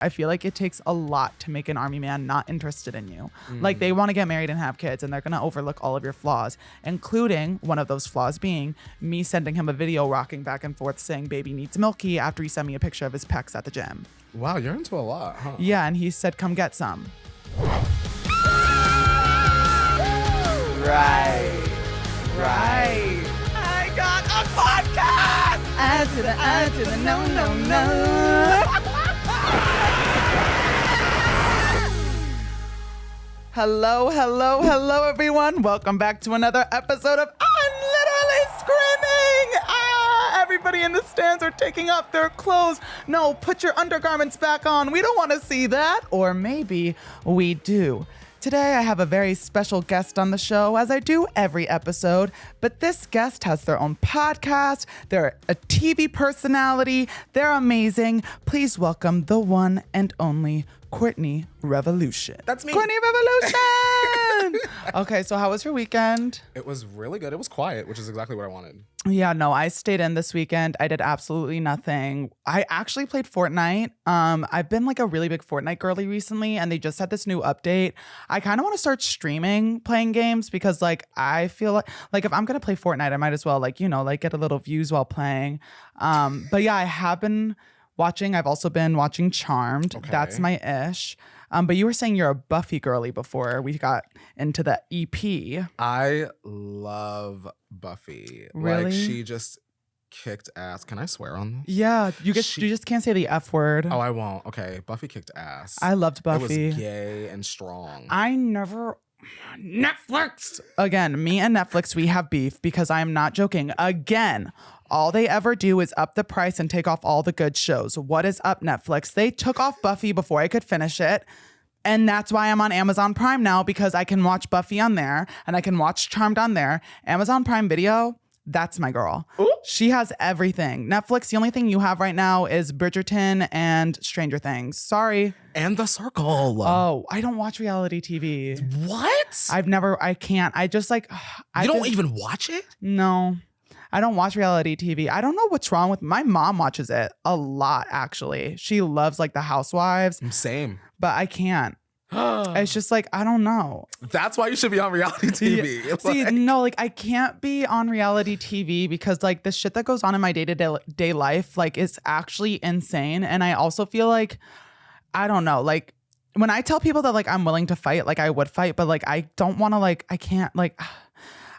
I feel like it takes a lot to make an army man not interested in you. Like, they want to get married and have kids, and they're going to overlook all of your flaws, including one of those flaws being me sending him a video rocking back and forth saying baby needs milky after he sent me a picture of his pecs at the gym. Wow, you're into a lot, huh? Yeah, and he said, come get some. Right. I got a podcast! I to the no. Hello, everyone. Welcome back to another episode of I'm Literally Screaming. Everybody in the stands are taking off their clothes. No, put your undergarments back on. We don't want to see that. Or maybe we do. Today, I have a very special guest on the show, as I do every episode, but this guest has their own podcast. They're a TV personality. They're amazing. Please welcome the one and only Courtney Revolution. That's me. Courtney Revolution! Okay, so how was your weekend? It was really good. It was quiet, which is exactly what I wanted. Yeah, no, I stayed in this weekend. I did absolutely nothing. I actually played Fortnite. I've been like a really big Fortnite girly recently, and they just had this new update. I kind of want to start streaming playing games because like I feel like if I'm going to play Fortnite, I might as well like get a little views while playing. But yeah, I have been watching. I've also been watching Charmed. Okay. That's my ish. But you were saying you're a Buffy girly before we got into the EP. I love Buffy. Really? Like, she just kicked ass. Can I swear on this? Yeah, you just can't say the F word. Oh, I won't. Okay, Buffy kicked ass. I loved Buffy. It was gay and strong. Netflix! Again, me and Netflix, we have beef because I am not joking. Again, all they ever do is up the price and take off all the good shows. What is up, Netflix? They took off Buffy before I could finish it. And that's why I'm on Amazon Prime now, because I can watch Buffy on there and I can watch Charmed on there. Amazon Prime Video, that's my girl. Ooh. She has everything. Netflix, the only thing you have right now is Bridgerton and Stranger Things. Sorry. And The Circle. Oh, I don't watch reality TV. What? I can't. I just like... You don't even watch it? No. I don't watch reality TV. I don't know what's wrong with... My mom watches it a lot, actually. She loves like the Housewives. Same. But I can't. It's just like, I don't know. That's why you should be on reality TV. Yeah. See, no, like I can't be on reality TV because like the shit that goes on in my day-to-day life, like is actually insane. And I also feel like, I don't know, like when I tell people that like I'm willing to fight, like I would fight, but like I don't want to like, I can't like...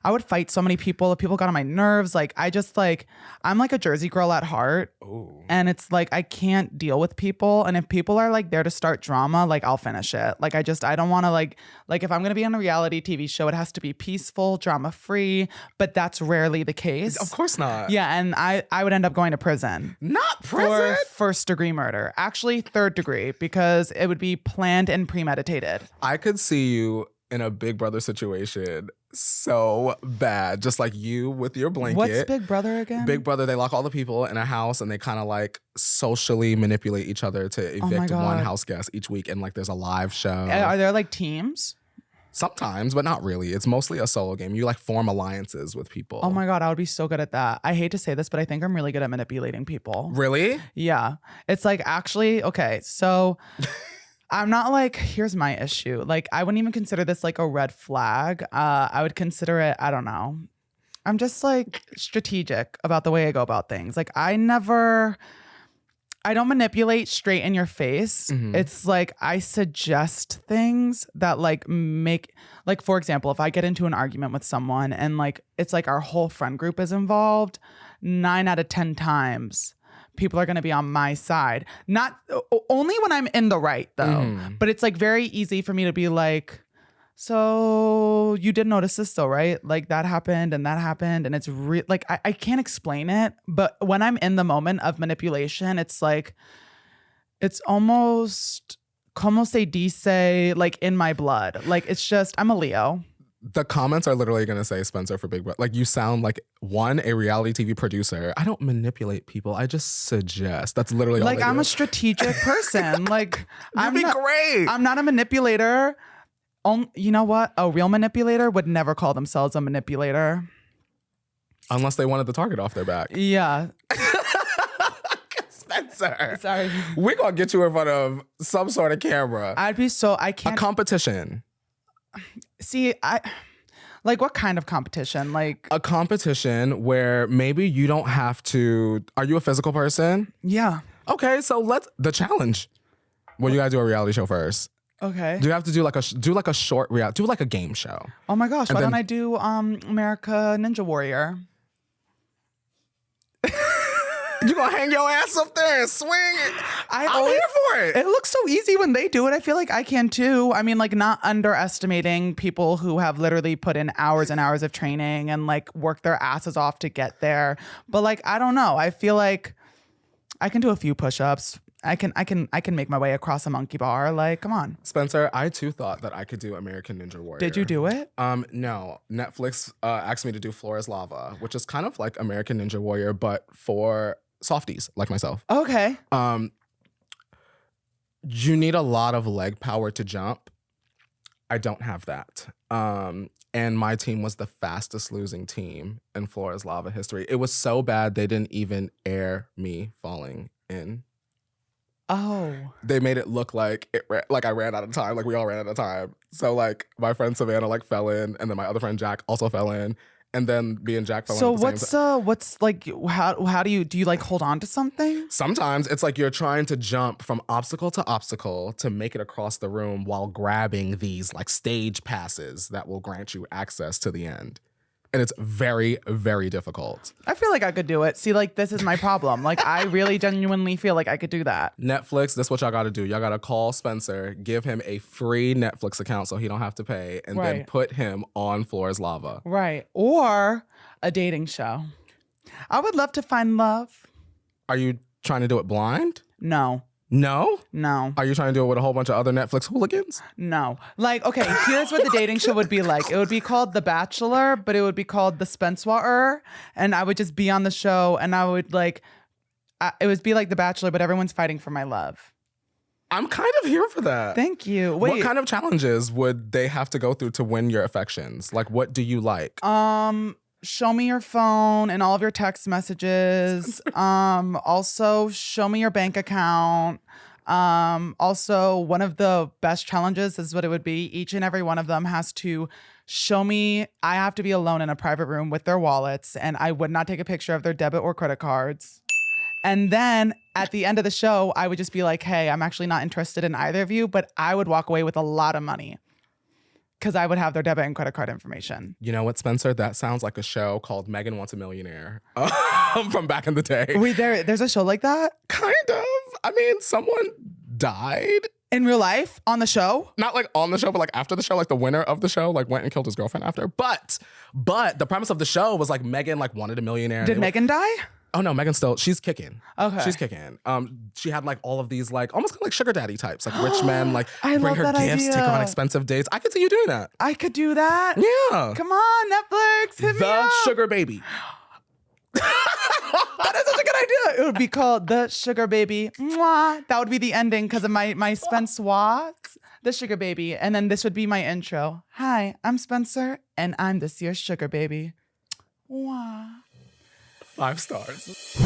I would fight so many people if people got on my nerves. Like, I just like, I'm like a Jersey girl at heart. Ooh. And it's like, I can't deal with people. And if people are like there to start drama, like I'll finish it. Like, I don't want to like if I'm going to be on a reality TV show, it has to be peaceful, drama free, but that's rarely the case. Of course not. Yeah. And I would end up going to prison. Not prison? For first degree murder. Actually, third degree, because it would be planned and premeditated. I could see you in a Big Brother situation so bad. Just like you with your blanket. What's Big Brother again? Big Brother, they lock all the people in a house and they kind of like socially manipulate each other to evict one house guest each week. And like there's a live show. Are there like teams? Sometimes, but not really. It's mostly a solo game. You like form alliances with people. Oh my God, I would be so good at that. I hate to say this, but I think I'm really good at manipulating people. Really? Yeah. It's like actually, okay, so... I'm not like, here's my issue. Like, I wouldn't even consider this like a red flag. I would consider it, I don't know. I'm just like strategic about the way I go about things. Like, I don't manipulate straight in your face. Mm-hmm. It's like, I suggest things that like make, like, for example, if I get into an argument with someone and like, it's like our whole friend group is involved, 9 out of 10 times, people are going to be on my side. Not only when I'm in the right though, but it's like very easy for me to be like, so you did notice this though, right? Like that happened and that happened. And it's like, I can't explain it. But when I'm in the moment of manipulation, it's like, it's almost como se dice, like in my blood. Like it's just, I'm a Leo. The comments are literally going to say Spencer for Big Brother. Like, you sound like, a reality TV producer. I don't manipulate people. I just suggest. That's literally all like, I'm do. a strategic person. Like, great. I'm not a manipulator. You know what? A real manipulator would never call themselves a manipulator. Unless they wanted the target off their back. Yeah. Spencer. Spencer. Sorry. We're going to get you in front of some sort of camera. I can't. A competition. See, like what kind of competition? Like A competition where maybe you don't have to. Are you a physical person? yeah. Okay, so the challenge. Well, you gotta do a reality show first. Okay. Do you have to do like a short reality? Do like a game show. Oh my gosh, And why then- don't I do America Ninja Warrior? You gonna hang your ass up there and swing it? I'm here for it. It looks so easy when they do it. I feel like I can too. I mean, like not underestimating people who have literally put in hours and hours of training and like work their asses off to get there. But like, I don't know. I feel like I can do a few push-ups. I can make my way across a monkey bar. Like, come on. Spencer, I too thought that I could do American Ninja Warrior. Did you do it? No. Netflix asked me to do Floor is Lava, which is kind of like American Ninja Warrior, but for softies like myself. Okay. You need a lot of leg power to jump. I don't have that. And my team was the fastest losing team in Floor is Lava history. It was so bad they didn't even air me falling in. Oh. They made it look like I ran out of time, like we all ran out of time. So like my friend Savannah like fell in, and then my other friend Jack also fell in, and then me and Jack fell in. So what's like how do you like hold on to something? Sometimes it's like you're trying to jump from obstacle to obstacle to make it across the room while grabbing these like stage passes that will grant you access to the end. And it's very, very difficult. I feel like I could do it. See, like this is my problem. Like I really genuinely feel like I could do that. Netflix, that's what y'all got to do. Y'all got to call Spencer, give him a free Netflix account so he don't have to pay, and then Right. put him on Floor is Lava. Right. Or a dating show. I would love to find love. Are you trying to do it blind? No. No? No. Are you trying to do it with a whole bunch of other Netflix hooligans? No. Like, okay, here's what the dating show would be like. It would be called The Bachelor, but it would be called The Spencewuah, and I would just be on the show, and I would like, it would be like The Bachelor, but everyone's fighting for my love. I'm kind of here for that. Thank you. Wait. What kind of challenges would they have to go through to win your affections? Like, what do you like? Show me your phone and all of your text messages. Also show me your bank account. Also, one of the best challenges is what it would be. Each and every one of them has to show me. I have to be alone in a private room with their wallets, and I would not take a picture of their debit or credit cards. And then at the end of the show, I would just be like, hey, I'm actually not interested in either of you, but I would walk away with a lot of money because I would have their debit and credit card information. You know what, Spencer? That sounds like a show called Megan Wants a Millionaire from back in the day. Wait, there's a show like that? Kind of. I mean, someone died. In real life? On the show? Not like on the show, but like after the show, like the winner of the show like went and killed his girlfriend after. But the premise of the show was like Megan like wanted a millionaire. Did Megan die? Oh no, Megan's she's kicking. Okay. She's kicking. She had like all of these like almost kind of like sugar daddy types, like rich men, like I bring love her that gifts, take her on idea. expensive dates. I could see you doing that. I could do that. Yeah. Come on, Netflix, hit me The up. Sugar Baby. That is such a good idea. It would be called The Sugar Baby. Mwah. That would be the ending because of my Spencewuah, The Sugar Baby. And then this would be my intro. Hi, I'm Spencer, and I'm this year's Sugar Baby. Mwah. 5 stars.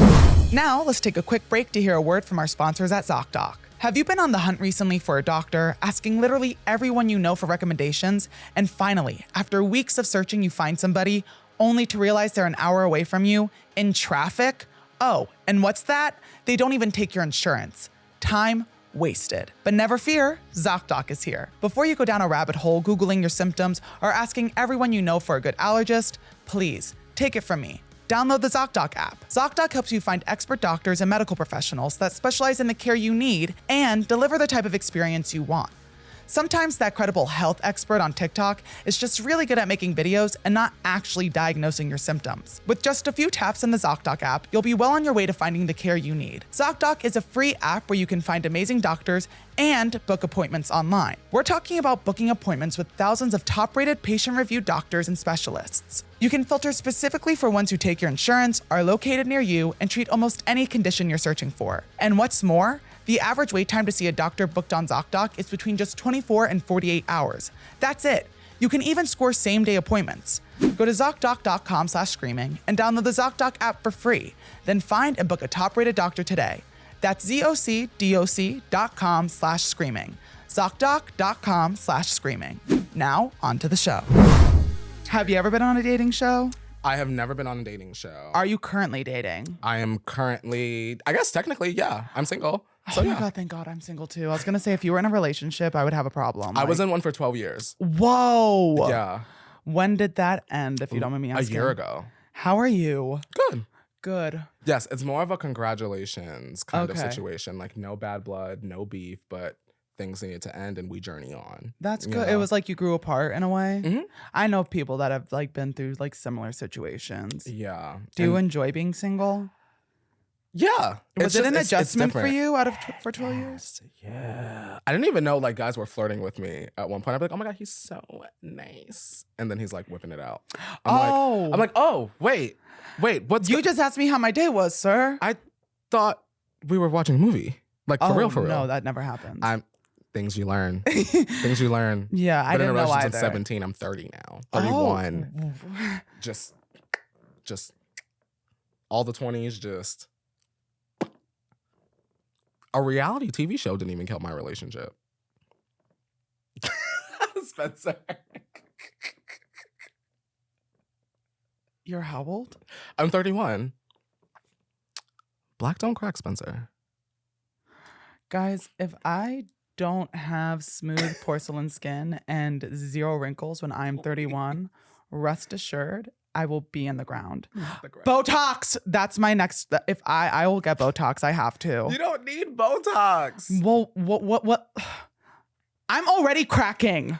Now, let's take a quick break to hear a word from our sponsors at ZocDoc. Have you been on the hunt recently for a doctor, asking literally everyone you know for recommendations, and finally, after weeks of searching, you find somebody, only to realize they're an hour away from you, in traffic? Oh, and what's that? They don't even take your insurance. Time wasted. But never fear, ZocDoc is here. Before you go down a rabbit hole Googling your symptoms or asking everyone you know for a good allergist, please, take it from me. Download the ZocDoc app. ZocDoc helps you find expert doctors and medical professionals that specialize in the care you need and deliver the type of experience you want. Sometimes that credible health expert on TikTok is just really good at making videos and not actually diagnosing your symptoms. With just a few taps in the ZocDoc app, you'll be well on your way to finding the care you need. ZocDoc is a free app where you can find amazing doctors and book appointments online. We're talking about booking appointments with thousands of top-rated patient-reviewed doctors and specialists. You can filter specifically for ones who take your insurance, are located near you, and treat almost any condition you're searching for. And what's more, the average wait time to see a doctor booked on ZocDoc is between just 24 and 48 hours. That's it. You can even score same-day appointments. Go to ZocDoc.com/screaming and download the ZocDoc app for free. Then find and book a top-rated doctor today. That's ZocDoc.com/screaming. ZocDoc.com/screaming. Now, on to the show. Have you ever been on a dating show? I have never been on a dating show. Are you currently dating? I am currently, I guess technically, yeah, I'm single. So, oh my God, thank God I'm single too. I was going to say, if you were in a relationship, I would have a problem. I was in one for 12 years. Whoa. Yeah. When did that end, if you don't mind me asking? A year ago. How are you? Good. Good. Yes, it's more of a congratulations kind of situation. Like no bad blood, no beef, but things needed to end and we journey on. That's good. It was like you grew apart in a way. Mm-hmm. I know people that have like been through like similar situations. Yeah. Do you enjoy being single? Yeah. Was it an adjustment for you for 12 years? Yeah. I didn't even know like guys were flirting with me at one point. I'd be like, oh my God, he's so nice. And then he's like whipping it out. I'm like, oh, wait, what's You just asked me how my day was, sir. I thought we were watching a movie. Like for real. No, that never happened. Things you learn. Things you learn. Yeah, I didn't know either. I'm 17. I'm 30 now. 31. Oh. Just all the 20s. Just a reality TV show didn't even kill my relationship. Spencer. You're how old? I'm 31. Black don't crack, Spencer. Guys, if I don't have smooth porcelain skin and 0 wrinkles when I'm 31, rest assured, I will be in the ground. Botox! That's my next. If I will get Botox, I have to. You don't need Botox. Well, what? I'm already cracking.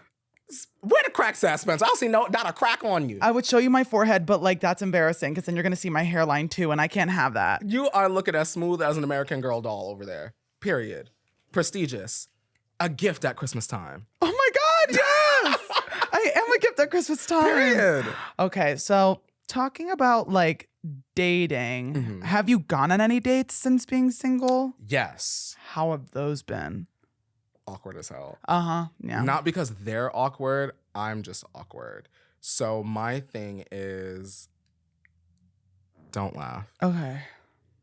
Where the cracks at, Spencer? I don't see not a crack on you. I would show you my forehead, but like that's embarrassing because then you're gonna see my hairline too, and I can't have that. You are looking as smooth as an American Girl doll over there. Period. Prestigious. A gift at Christmas time. Oh my God, yes! I am a gift at Christmas time. Period. Okay, so talking about like dating, have you gone on any dates since being single? Yes. How have those been? Awkward as hell. Yeah. Not because they're awkward, I'm just awkward. So my thing is, don't laugh. Okay.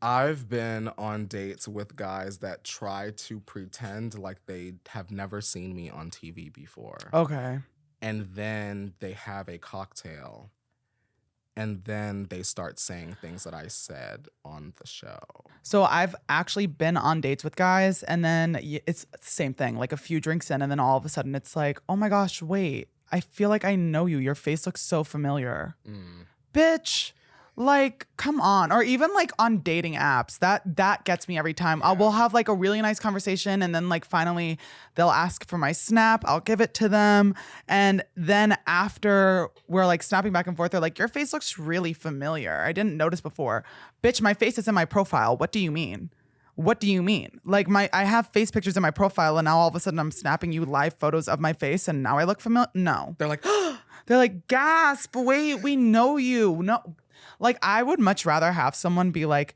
I've been on dates with guys that try to pretend like they have never seen me on TV before. Okay. And then they have a cocktail. And then they start saying things that I said on the show. So I've actually been on dates with guys, and then it's the same thing, like a few drinks in, and then all of a sudden it's like, oh my gosh, wait, I feel like I know you. Your face looks so familiar. Bitch. Like, come on. Or even like on dating apps, that gets me every time. We'll have like a really nice conversation, and then like finally they'll ask for my snap. I'll give it to them. And then after we're like snapping back and forth, they're like, your face looks really familiar. I didn't notice before. Bitch, my face is in my profile. What do you mean? What do you mean? Like I have face pictures in my profile, and now all of a sudden I'm snapping you live photos of my face, and now I look familiar? No. They're like, they're like, gasp, wait, we know you. No. Like, I would much rather have someone be like,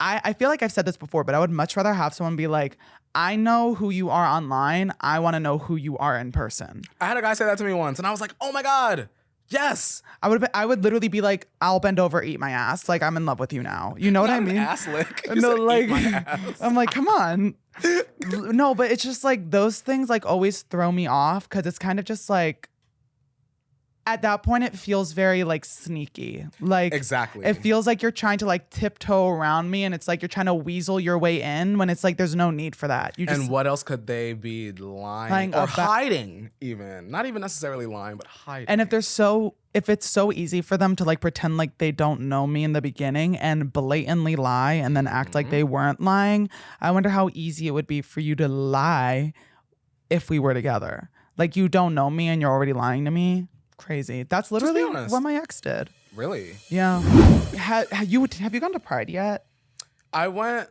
I feel like I've said this before, but I would much rather have someone be like, I know who you are online. I want to know who you are in person. I had a guy say that to me once, and I was like, oh my God, yes. I would literally be like, I'll bend over, eat my ass. Like, I'm in love with you now. You know what I mean? Ass lick. No, like, eat my ass. I'm like, come on. No, but it's just like those things like always throw me off because it's kind of just like, at that point, it feels very like sneaky. Like, exactly. It feels like you're trying to like tiptoe around me, and it's like you're trying to weasel your way in when it's like there's no need for that. You just, and what else could they be lying or hiding? Even not even necessarily lying, but hiding. And if it's so easy for them to like pretend like they don't know me in the beginning and blatantly lie and then act like they weren't lying, I wonder how easy it would be for you to lie if we were together. Like, you don't know me and you're already lying to me. Crazy. That's literally what my ex did. Really? Yeah. Have you gone to Pride yet? I went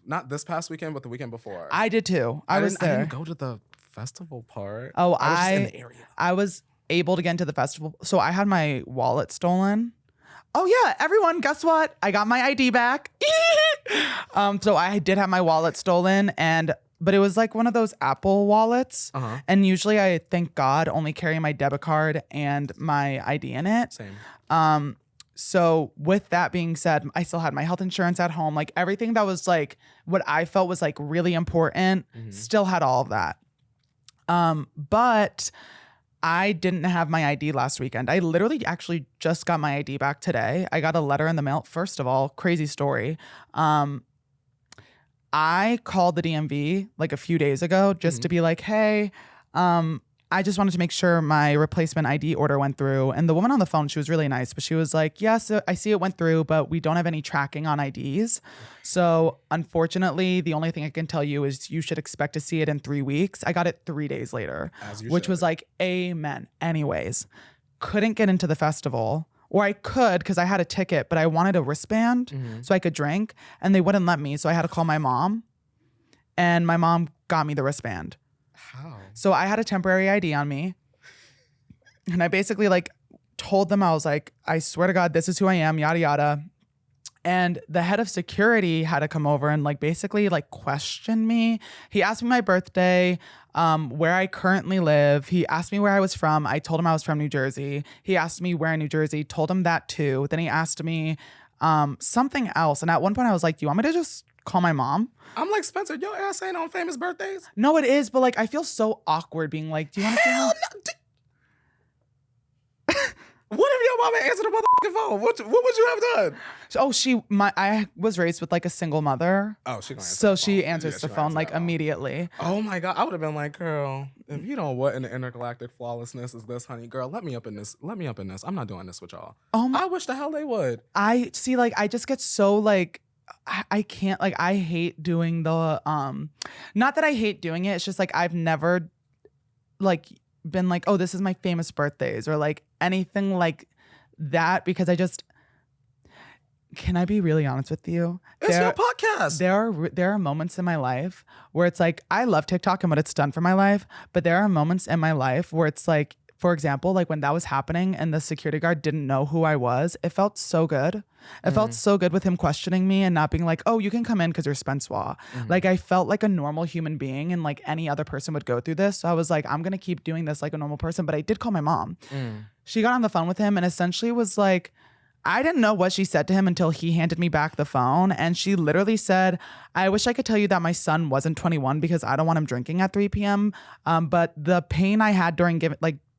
not this past weekend, but the weekend before. I did too. I was there. I didn't go to the festival part. Oh, I was just in the area. I was able to get into the festival. So I had my wallet stolen. Oh yeah, everyone, guess what? I got my ID back. So I did have my wallet stolen, but it was like one of those Apple wallets. And usually I, thank God, only carry my debit card and my ID in it. Same. So with that being said, I still had my health insurance at home. Like everything that was like what I felt was like really important, still had all of that. But I didn't have my ID last weekend. I literally actually just got my ID back today. I got a letter in the mail. First of all, crazy story. I called the DMV like a few days ago just to be like, hey, I just wanted to make sure my replacement ID order went through. And the woman on the phone, she was really nice, but she was like, yes, I see it went through, but we don't have any tracking on IDs. So unfortunately, the only thing I can tell you is you should expect to see it in 3 weeks. I got it 3 days later, which was like, amen. Anyways, couldn't get into the festival. Or I could because I had a ticket, but I wanted a wristband so I could drink. And they wouldn't let me. So I had to call my mom. And my mom got me the wristband. How? So I had a temporary ID on me. And I basically like told them, I was like, I swear to God, this is who I am, yada, yada. And the head of security had to come over and like basically like question me. He asked me my birthday, where I currently live. He asked me where I was from. I told him I was from New Jersey. He asked me where in New Jersey, told him that too. Then he asked me something else. And at one point I was like, do you want me to just call my mom? I'm like, Spencer, your ass ain't on famous birthdays. No, it is. But like, I feel so awkward being like, do you want to say Hell no. What if your mama answered the motherfucking phone? What would you have done? Oh, I was raised with like a single mother. Oh, she gonna answer so the she phone. answers Yeah, the she phone answer like that phone. immediately. Oh my God, I would have been like, girl, if you don't what in the intergalactic flawlessness is this, honey, girl, let me up in this. I'm not doing this with y'all. I wish the hell they would. I see, like, I just get so like, I can't, like, I hate doing the, not that I hate doing it. It's just like, I've never like been like, oh, this is my famous birthdays or like anything like that, because can I be really honest with you? It's your podcast. There are moments in my life where it's like, I love TikTok and what it's done for my life, but there are moments in my life where it's like, for example, like when that was happening and the security guard didn't know who I was, it felt so good. It felt so good with him questioning me and not being like, oh, you can come in because you're Spencewuah. Like I felt like a normal human being and like any other person would go through this. So I was like, I'm going to keep doing this like a normal person. But I did call my mom. She got on the phone with him and essentially was like, I didn't know what she said to him until he handed me back the phone. And she literally said, I wish I could tell you that my son wasn't 21 because I don't want him drinking at 3 p.m. But the pain I had during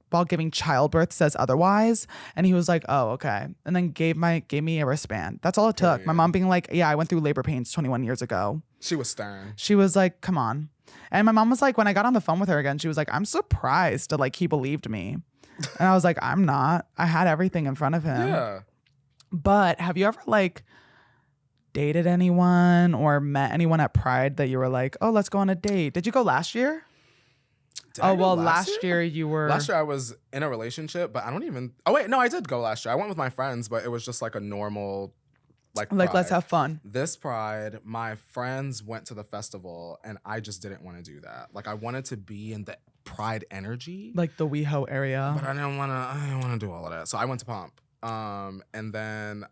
while giving childbirth says otherwise. And he was like, oh, okay. And then gave me a wristband. That's all it took. Yeah. My mom being like, yeah, I went through labor pains 21 years ago. She was stern. She was like, come on. And my mom was like, when I got on the phone with her again, she was like, I'm surprised that like he believed me. And I was like, I'm not. I had everything in front of him. Yeah. But have you ever like dated anyone or met anyone at Pride that you were like, oh, let's go on a date? Did you go last year? Last year you were. Last year I was in a relationship, but I don't even. Oh wait, no, I did go last year. I went with my friends, but it was just like a normal, like Pride. Let's have fun. This Pride, my friends went to the festival, and I just didn't want to do that. Like I wanted to be in the Pride energy, like the Weho area, but I didn't want to do all of that. So I went to Pump. And then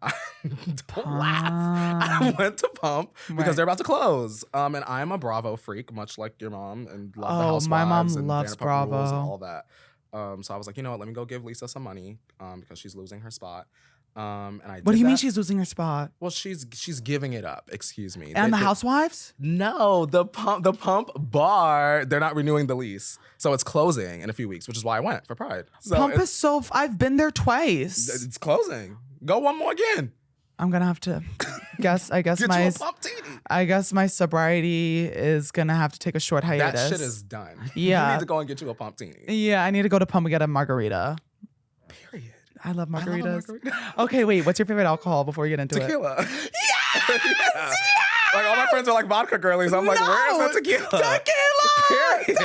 don't laugh. I went to Pump because they're about to close. And I'm a Bravo freak, much like your mom, and love the Housewives. My mom and loves Vanderpump Bravo Rules and all that. So I was like, you know what? Let me go give Lisa some money because she's losing her spot. And I. What do you mean she's losing her spot? Well, she's giving it up. Excuse me. And the Housewives? No, the Pump bar. They're not renewing the lease, so it's closing in a few weeks, which is why I went for Pride. So Pump is so. I've been there twice. It's closing. Go one more again. I'm gonna have to guess. I guess Get my you a Pump teeny. I guess my sobriety is gonna have to take a short hiatus. That shit is done. Yeah, you need to go and get you a Pump teeny. Yeah, I need to go to Pump and get a margarita. Period. I love margaritas. I love a margarita. Okay, wait. What's your favorite alcohol before we get into Tequila. it? Yes! Yeah. Like all my friends are like vodka girlies. I'm like, where is the tequila? Tequila! Period.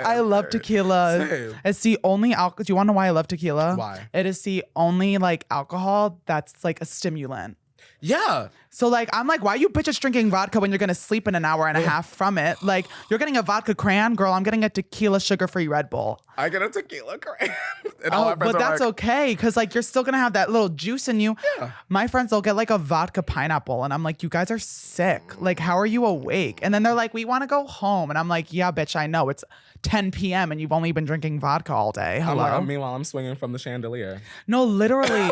I love tequila. Same. It's the only alcohol. Do you want to know why I love tequila? Why? It is the only like alcohol that's like a stimulant. Yeah. So like, I'm like, why are you bitches drinking vodka when you're going to sleep in an hour and a half from it? Like, you're getting a vodka crayon, girl. I'm getting a tequila sugar-free Red Bull. I get a tequila crayon. But that's okay, because like you're still gonna have that little juice in you. Yeah. My friends, they'll get like a vodka pineapple, and I'm like, you guys are sick. Like, how are you awake? And then they're like, we want to go home, and I'm like, yeah, bitch, I know it's 10 p.m. and you've only been drinking vodka all day. Hello. Meanwhile, I'm swinging from the chandelier. No, literally.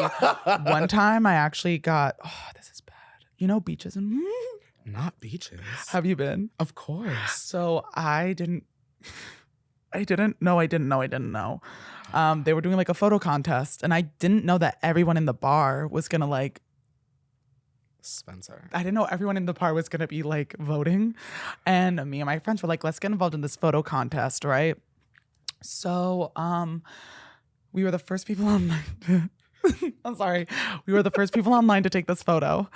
One time, I actually got. Oh, this is bad. You know, beaches and. Not beaches. Have you been? Of course. So I didn't know. They were doing like a photo contest, and I didn't know that everyone in the bar was gonna like. Spencer. I didn't know everyone in the bar was gonna be like voting, and me and my friends were like, "Let's get involved in this photo contest, right?" So, we were the first people online. I'm sorry. We were the first people online to take this photo,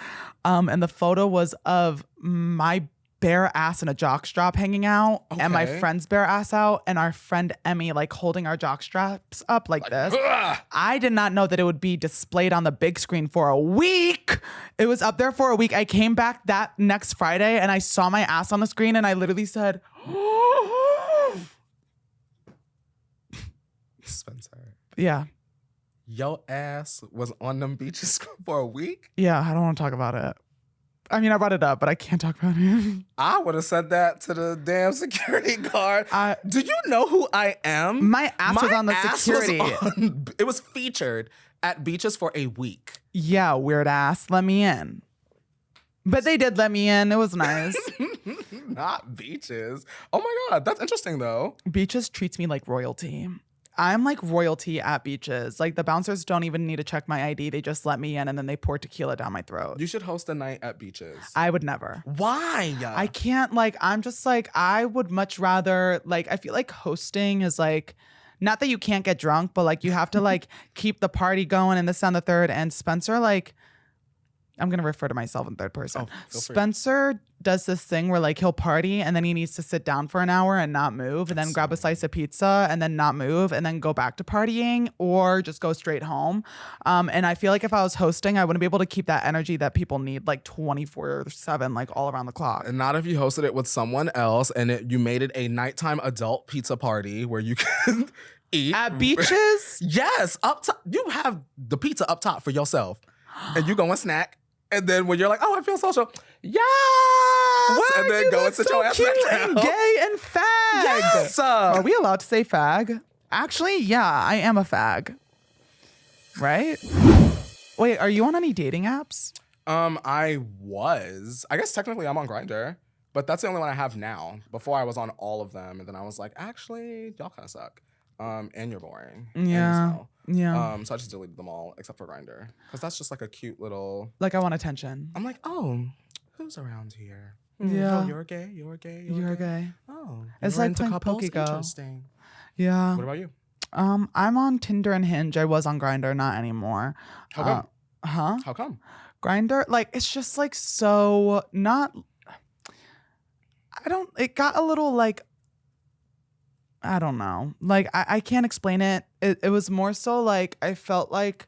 and the photo was of my bare ass in a jockstrap hanging out, and my friend's bare ass out, and our friend Emmy like holding our jockstraps up like this. Ugh. I did not know that it would be displayed on the big screen for a week. It was up there for a week. I came back that next Friday and I saw my ass on the screen, and I literally said, Spencer. yeah. Your ass was on them beaches for a week? Yeah, I don't want to talk about it. I mean, I brought it up, but I can't talk about it. I would have said that to the damn security guard. Do you know who I am? My ass was on the security. It was featured at beaches for a week. Yeah, weird ass. Let me in. But they did let me in. It was nice. Not beaches. Oh my God, that's interesting though. Beaches treats me like royalty. I'm like royalty at beaches. Like the bouncers don't even need to check my ID. They just let me in and then they pour tequila down my throat. You should host a night at beaches. I would never. Why? I can't like, I'm just like, I would much rather like, I feel like hosting is like, not that you can't get drunk, but like you have to like keep the party going and this and the third. And Spencer, like, I'm going to refer to myself in third person. Spencer does this thing where like he'll party and then he needs to sit down for an hour and not move and then grab a slice of pizza and then not move and then go back to partying or just go straight home. And I feel like if I was hosting, I wouldn't be able to keep that energy that people need like 24/7, like all around the clock. And not if you hosted it with someone else and you made it a nighttime adult pizza party where you can eat. At beaches? Yes. Up top. You have the pizza up top for yourself and you go and snack. And then when you're like, oh, I feel social. Yes! Wow, and then go and sit your ass back down. And gay and fag. Yes! Are we allowed to say fag? Actually, yeah, I am a fag. Right? Wait, are you on any dating apps? I was. I guess technically I'm on Grindr, but that's the only one I have now. Before I was on all of them, and then I was like, actually, y'all kind of suck. And you're boring. Yeah. Yeah. So I just deleted them all except for Grindr. Because that's just like a cute little... Like I want attention. I'm like, oh, who's around here? Yeah. Oh, you're gay? You're gay? You're gay. Oh. It's you're like into playing couples? Pokego. Interesting. Yeah. What about you? I'm on Tinder and Hinge. I was on Grindr, not anymore. How come? How come? Grindr, like, it's just like so not... It got a little like... I don't know. Like, I can't explain it. It was more so like, I felt like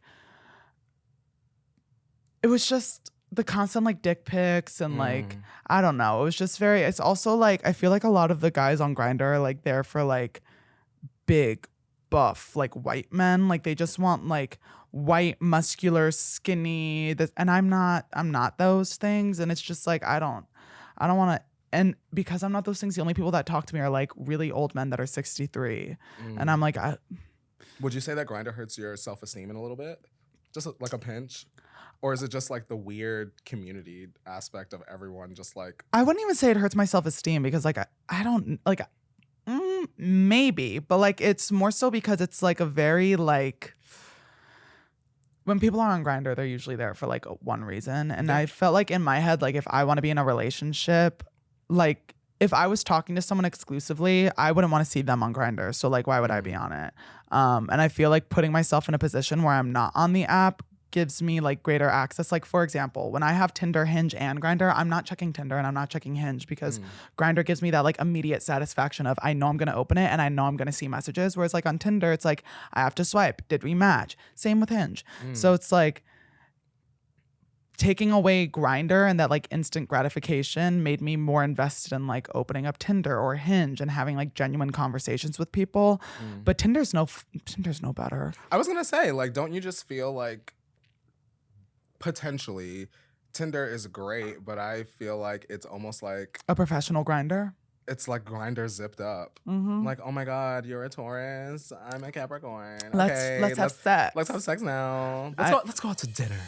it was just the constant like dick pics and like, I don't know. It was just it's also like, I feel like a lot of the guys on Grindr are like there for like big, buff, like white men. Like they just want like white, muscular, skinny, and I'm not those things. And it's just like, I don't want to. And because I'm not those things, the only people that talk to me are like really old men that are 63. And I'm like, would you say that Grindr hurts your self-esteem in a little bit? Just like a pinch? Or is it just like the weird community aspect of everyone just like... I wouldn't even say it hurts my self-esteem because like, I don't like, maybe, but like, it's more so because it's like a very like, when people are on Grindr, they're usually there for like one reason. And I felt like in my head, like if I want to be in a relationship, like if I was talking to someone exclusively, I wouldn't want to see them on Grindr. So like, why would I be on it? And I feel like putting myself in a position where I'm not on the app gives me like greater access. Like for example, when I have Tinder, Hinge, and Grindr, I'm not checking Tinder and I'm not checking Hinge because Grindr gives me that like immediate satisfaction of I know I'm going to open it and I know I'm going to see messages. Whereas like on Tinder, it's like I have to swipe. Did we match? Same with Hinge. So it's like, taking away Grindr and that like instant gratification made me more invested in like opening up Tinder or Hinge and having like genuine conversations with people. But Tinder's no better. I was gonna say, like, don't you just feel like potentially Tinder is great, but I feel like it's almost like A professional Grindr? it's like Grindr zipped up. Like, oh my God, you're a Taurus, I'm a Capricorn. Let's have sex. Let's have sex now. Let's go out to dinner.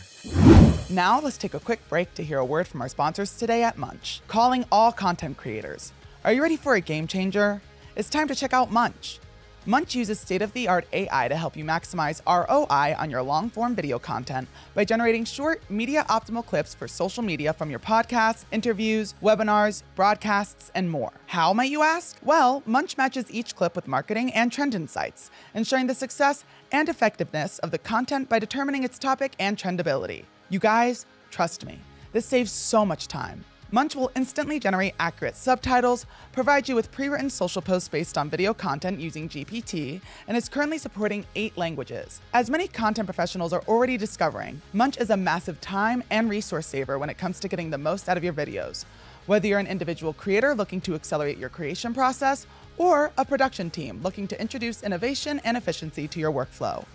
Now let's take a quick break to hear a word from our sponsors today at Munch. Calling all content creators. Are you ready for a game changer? It's time to check out Munch. Munch uses state-of-the-art AI to help you maximize ROI on your long-form video content by generating short, media-optimal clips for social media from your podcasts, interviews, webinars, broadcasts, and more. How, might you ask? Well, Munch matches each clip with marketing and trend insights, ensuring the success and effectiveness of the content by determining its topic and trendability. You guys, trust me, this saves so much time. Munch will instantly generate accurate subtitles, provide you with pre-written social posts based on video content using GPT, and is currently supporting 8 languages. As many content professionals are already discovering, Munch is a massive time and resource saver when it comes to getting the most out of your videos. Whether you're an individual creator looking to accelerate your creation process, or a production team looking to introduce innovation and efficiency to your workflow.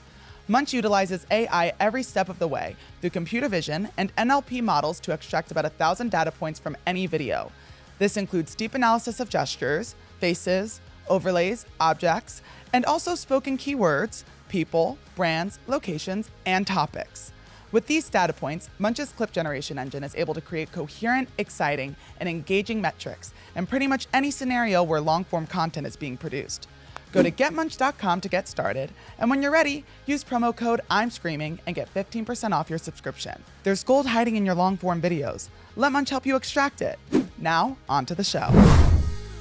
Munch utilizes AI every step of the way through computer vision and NLP models to extract about 1,000 data points from any video. This includes deep analysis of gestures, faces, overlays, objects, and also spoken keywords, people, brands, locations, and topics. With these data points, Munch's clip generation engine is able to create coherent, exciting, and engaging metrics in pretty much any scenario where long-form content is being produced. Go to getmunch.com to get started, and when you're ready, use promo code I'mScreaming and get 15% off your subscription. There's gold hiding in your long-form videos. Let Munch help you extract it. Now, on to the show.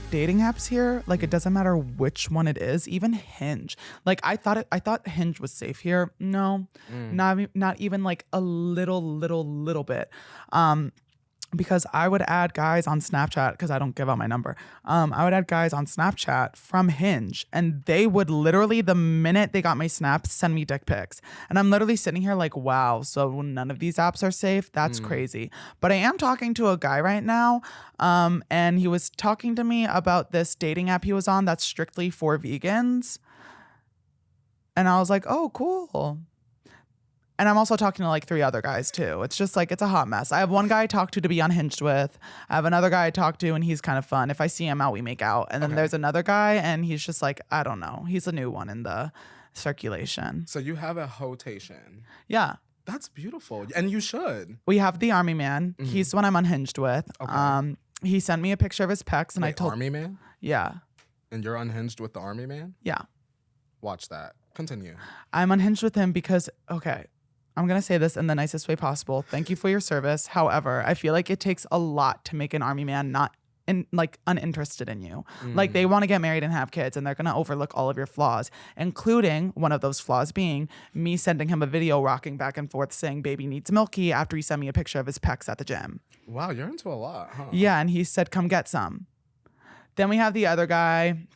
Dating apps here, like it doesn't matter which one it is, even Hinge. Like I thought Hinge was safe here. No, not even like a little bit. Because I would add guys on Snapchat, because I don't give out my number. I would add guys on Snapchat from Hinge, and they would literally, the minute they got my snaps, send me dick pics. And I'm literally sitting here like, wow, so none of these apps are safe? That's crazy. But I am talking to a guy right now, and he was talking to me about this dating app he was on that's strictly for vegans. And I was like, oh, cool. And I'm also talking to like 3 other guys too. It's just like, it's a hot mess. I have one guy I talk to be unhinged with. I have another guy I talk to and he's kind of fun. If I see him out, we make out. And then there's another guy and he's just like, I don't know. He's a new one in the circulation. So you have a hotation. Yeah. That's beautiful. And you should. We have the army man. He's the one I'm unhinged with. Okay. He sent me a picture of his pecs and I told army man? Yeah. And you're unhinged with the army man? Yeah. Watch that. Continue. I'm unhinged with him because, okay, I'm going to say this in the nicest way possible. Thank you for your service. However, I feel like it takes a lot to make an army man not uninterested in you. Like they want to get married and have kids and they're going to overlook all of your flaws, including one of those flaws being me sending him a video rocking back and forth saying baby needs milky after he sent me a picture of his pecs at the gym. Wow, you're into a lot, huh? Yeah, and he said, come get some. Then we have the other guy.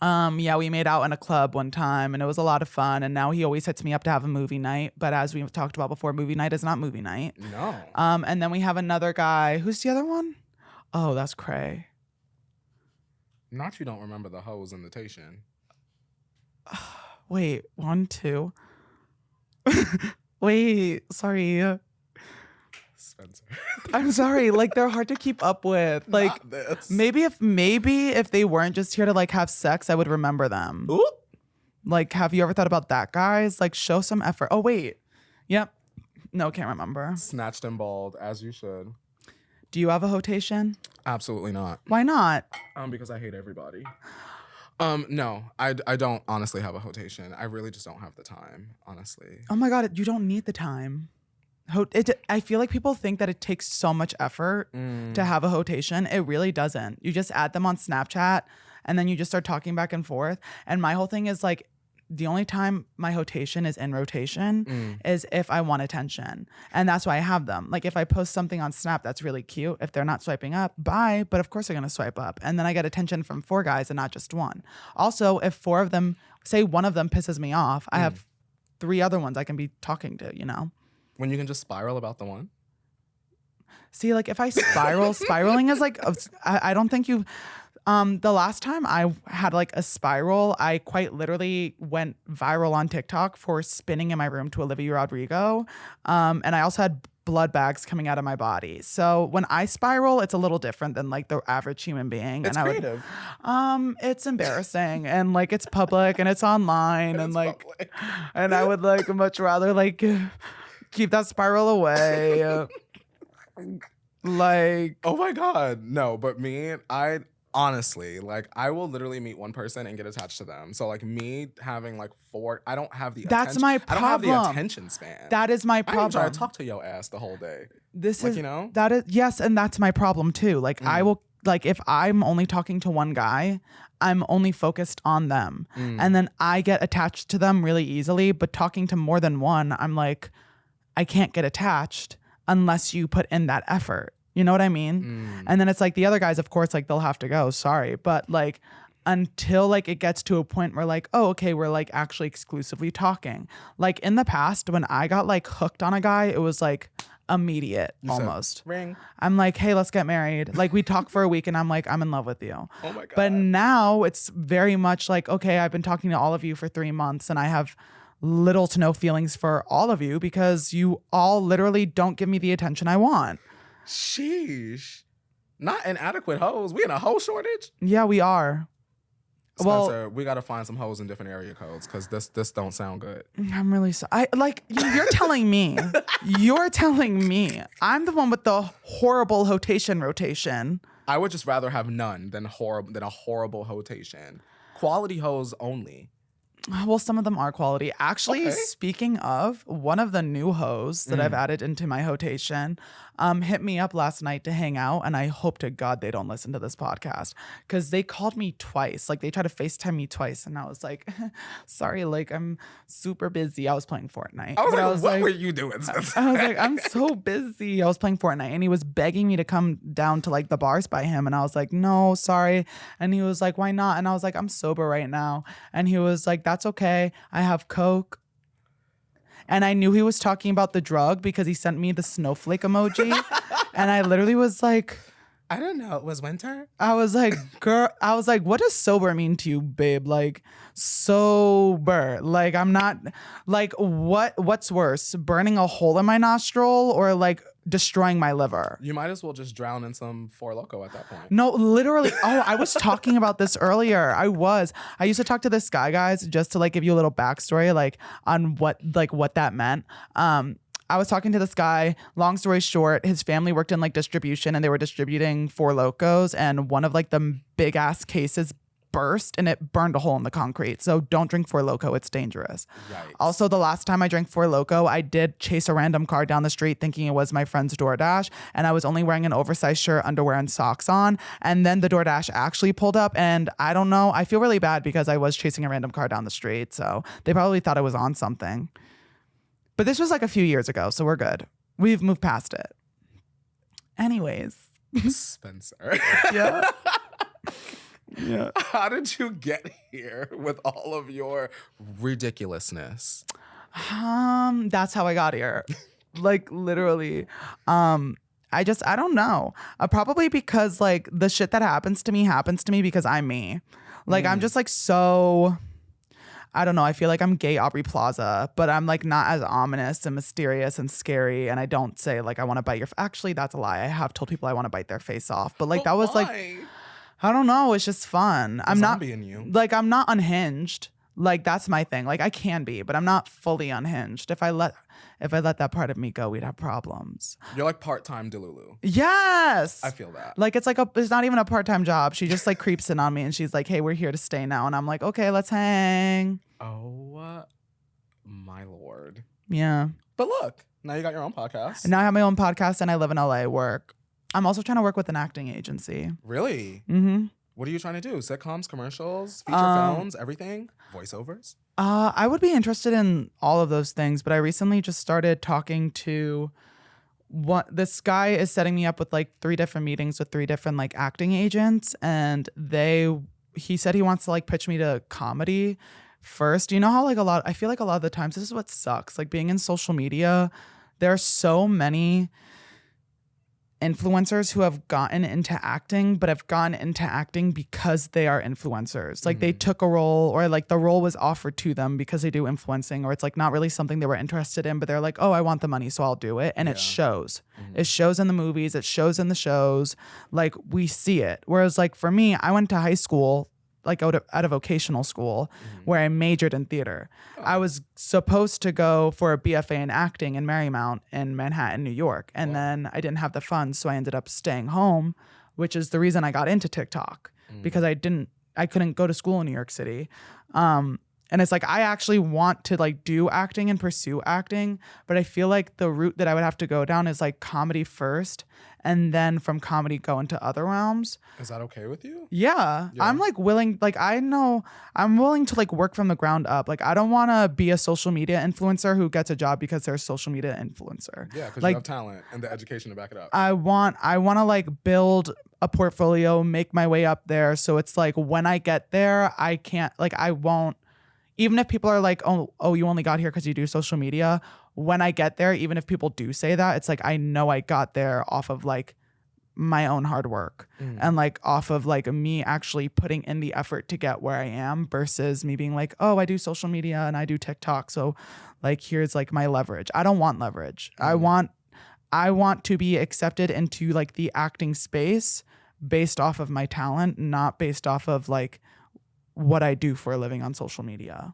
We made out in a club one time and it was a lot of fun. And now he always hits me up to have a movie night. But as we've talked about before, movie night is not movie night. No. And then we have another guy. Who's the other one? Oh, that's Cray. Not you don't remember the hoes invitation. Wait, 1, 2. Wait, sorry. Spencer. I'm sorry. Like they're hard to keep up with. Like maybe if they weren't just here to like have sex, I would remember them. Ooh. Like, have you ever thought about that, guys? Like, show some effort. Oh wait, yep. No, can't remember. Snatched and bald, as you should. Do you have a hotation? Absolutely not. Why not? Because I hate everybody. No, I don't honestly have a hotation. I really just don't have the time, honestly. Oh my God, you don't need the time. I feel like people think that it takes so much effort to have a hotation. It really doesn't. You just add them on Snapchat and then you just start talking back and forth. And my whole thing is like, the only time my hotation is in rotation is if I want attention. And that's why I have them. Like if I post something on Snap that's really cute, if they're not swiping up, bye. But of course they're going to swipe up. And then I get attention from 4 guys and not just 1. Also, if 4 of them, say one of them pisses me off, I have 3 other ones I can be talking to, you know? When you can just spiral about the one? See, like if I spiraling is like, I don't think you, the last time I had like a spiral, I quite literally went viral on TikTok for spinning in my room to Olivia Rodrigo. And I also had blood bags coming out of my body. So when I spiral, it's a little different than like the average human being. It's creative. It's embarrassing and like it's public and it's online and like, public. And I would like much rather like keep that spiral away. Like, oh my God, no, but me, I honestly, like, I will literally meet one person and get attached to them. So like me having like 4, I don't have the that's my problem. I don't have the attention span. That is my problem. I try to talk to your ass the whole day. This like, is, you know, that is, yes, and that's my problem too. Like I will, like if I'm only talking to one guy, I'm only focused on them. And then I get attached to them really easily, but talking to more than one, I'm like, I can't get attached unless you put in that effort. You know what I mean? And then it's like the other guys, of course, like they'll have to go, sorry. But like until like it gets to a point where like, oh, okay, we're like actually exclusively talking. Like in the past when I got like hooked on a guy, it was like immediate almost. Ring. I'm like, hey, let's get married. Like we talk for a week and I'm like, I'm in love with you. Oh my God. But now it's very much like, okay, I've been talking to all of you for 3 months and I have little to no feelings for all of you because you all literally don't give me the attention I want. Sheesh. Not inadequate hoes. We in a hoe shortage? Yeah, we are. Spencer, we gotta find some hoes in different area codes because this don't sound good. I'm really sorry. You're telling me. You're telling me. I'm the one with the horrible rotation. I would just rather have none than a horrible rotation. Quality hoes only. Well, some of them are quality. Actually, Speaking of, one of the new hoes that I've added into my rotation hit me up last night to hang out, and I hope to God they don't listen to this podcast because they called me twice. Like they tried to FaceTime me twice, and I was like, sorry, like I'm super busy. I was playing Fortnite. I was like, what were you doing? I was like, I'm so busy. I was playing Fortnite, and he was begging me to come down to like the bars by him, and I was like, no, sorry. And he was like, why not? And I was like, I'm sober right now. And he was like, that's okay. I have Coke. And I knew he was talking about the drug because he sent me the snowflake emoji. And I literally was like, I didn't know it was winter. I was like, girl, what does sober mean to you, babe? Like, sober. Like, I'm not, like, what's worse? Burning a hole in my nostril or like destroying my liver? You might as well just drown in some Four Loko at that point. No, literally. Oh, I was talking about this earlier. I used to talk to this guy, guys, just to like give you a little backstory, like on what that meant. I was talking to this guy, long story short, his family worked in like distribution and they were distributing Four Lokos, and one of like the big ass cases burst and it burned a hole in the concrete. So don't drink Four Loko, it's dangerous. Yikes. Also, the last time I drank Four Loko, I did chase a random car down the street thinking it was my friend's DoorDash, and I was only wearing an oversized shirt, underwear, and socks on. And then the DoorDash actually pulled up, and I don't know, I feel really bad because I was chasing a random car down the street. So they probably thought I was on something. But this was like a few years ago, so we're good. We've moved past it. Anyways. Spencer. Yeah. Yeah. How did you get here with all of your ridiculousness? That's how I got here. Like literally. I don't know. Probably because like the shit that happens to me because I'm me. Like I'm just like so, I don't know. I feel like I'm gay Aubrey Plaza, but I'm like not as ominous and mysterious and scary. And I don't say like I want to bite your. Actually, that's a lie. I have told people I want to bite their face off, but like that was why? Like, I don't know. It's just fun. I'm not being you. Like I'm not unhinged. Like that's my thing. Like I can be, but I'm not fully unhinged. If I let that part of me go, we'd have problems. You're like part-time Delulu. Yes. I feel that. Like it's not even a part-time job. She just like creeps in on me and she's like, hey, we're here to stay now. And I'm like, okay, let's hang. Oh my Lord. Yeah. But look, now you got your own podcast. And now I have my own podcast and I live in LA. I'm also trying to work with an acting agency. Really? Mm-hmm. What are you trying to do? Sitcoms, commercials, feature films, everything? Voiceovers? I would be interested in all of those things, but I recently just started talking to this guy is setting me up with like 3 different meetings with 3 different like acting agents, and he said he wants to like pitch me to comedy first. You know how like I feel like a lot of the times this is what sucks. Like being in social media, there are so many influencers who have gotten into acting, but have gotten into acting because they are influencers. Like they took a role, or like the role was offered to them because they do influencing, or it's like not really something they were interested in, but they're like, oh, I want the money, so I'll do it. And it shows. It shows in the movies, it shows in the shows. Like we see it. Whereas like for me, I went to high school, like out of vocational school, where I majored in theater. I was supposed to go for a BFA in acting in Marymount in Manhattan, New York. And then I didn't have the funds, so I ended up staying home, which is the reason I got into TikTok, because I couldn't go to school in New York City. And it's like, I actually want to like do acting and pursue acting, but I feel like the route that I would have to go down is like comedy first, and then from comedy go into other realms. Is that okay with you? Yeah. I'm like willing, like I know I'm willing to like work from the ground up. Like I don't want to be a social media influencer who gets a job because they're a social media influencer. Yeah, because like, you have talent and the education to back it up. I want to like build a portfolio, make my way up there. So it's like when I get there, I can't, like I won't, even if people are like, oh, you only got here because you do social media. When I get there, even if people do say that, it's like I know I got there off of like my own hard work and like off of like me actually putting in the effort to get where I am, versus me being like, oh, I do social media and I do TikTok, so like here's like my leverage. I don't want leverage. I want to be accepted into like the acting space based off of my talent, not based off of like what I do for a living on social media.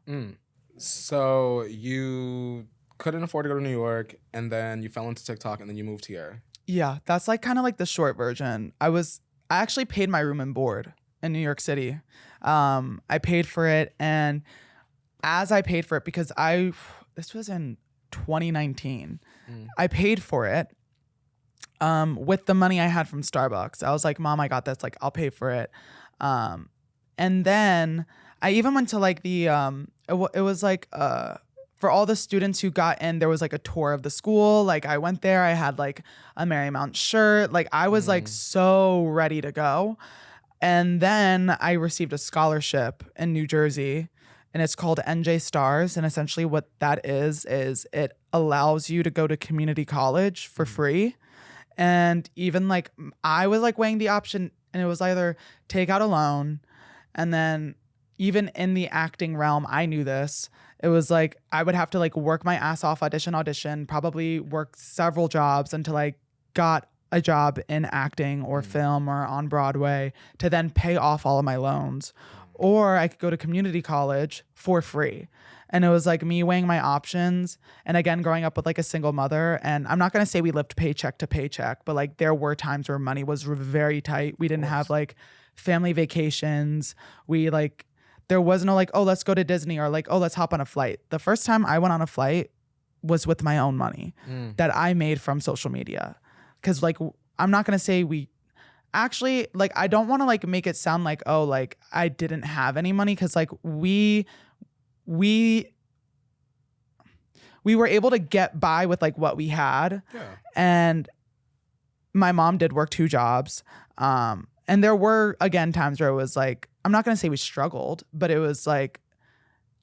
So you couldn't afford to go to New York, and then you fell into TikTok, and then you moved here. Yeah, that's like kind of like the short version. I actually paid my room and board in New York City. I paid for it, and as I paid for it, because this was in 2019, I paid for it with the money I had from Starbucks. I was like, Mom, I got this. Like, I'll pay for it. And then I even went to like the it was like for all the students who got in, there was like a tour of the school. Like I went there, I had like a Marymount shirt. Like I was like so ready to go. And then I received a scholarship in New Jersey, and it's called NJ Stars. And essentially what that is it allows you to go to community college for free. And even like I was like weighing the option, and it was either take out a loan, and then even in the acting realm, I knew this. It was like I would have to like work my ass off, audition, probably work several jobs until I got a job in acting or film or on Broadway to then pay off all of my loans. Or I could go to community college for free. And it was like me weighing my options. And again, growing up with like a single mother. And I'm not going to say we lived paycheck to paycheck, but like there were times where money was very tight. We didn't have like family vacations. There was no like, oh, let's go to Disney, or like, oh, let's hop on a flight. The first time I went on a flight was with my own money that I made from social media. Because like, I'm not going to say we actually, like, I don't want to like make it sound like, oh, like I didn't have any money. Because like we were able to get by with like what we had. Yeah. And my mom did work 2 jobs. And there were, again, times where it was like, I'm not going to say we struggled, but it was like